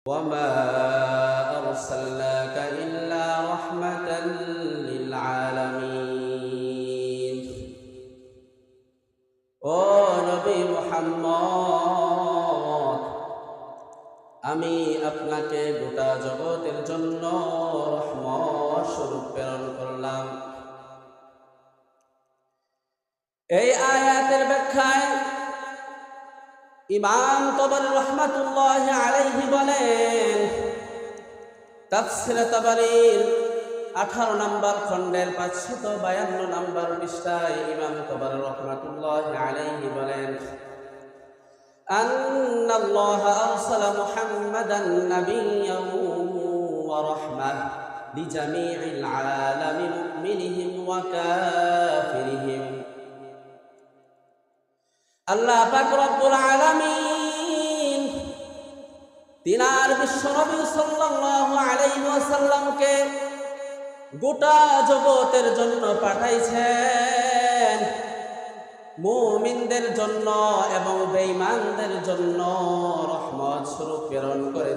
وما أرسلناك إلا رحمة للعالمين ও নবী মুহাম্মদ, আমি আপনাকে গোটা জগতের জন্য রহমত স্বরূপ প্রেরণ করলাম। এই আয়াতের ব্যাখ্যায় ইমাম তাবরী রাহমাতুল্লাহি আলাইহি বলেন, তাফসীরে তাবরীর 18 নম্বর খণ্ডের 552 নম্বর পৃষ্ঠায় ইমাম তাবরী রাহমাতুল্লাহি আলাইহি বলেন, আন্নাল্লাহ আরসালা মুহাম্মাদান নাবিয়্যান ওয়া রাহমাহ লিজামিইল আলামি মুমিনিহিম ওয়া কাফিরিহিম। আল্লাহ পাক রব্বুল আলামিন তিনার বিশ্বনবী সাল্লাল্লাহু আলাইহি ওয়াসাল্লামকে গোটা জগতের জন্য পাঠাইছেন, মুমিনদের জন্য এবং বেঈমানদের জন্য রহমত স্বরূপ প্রেরণ করেছেন।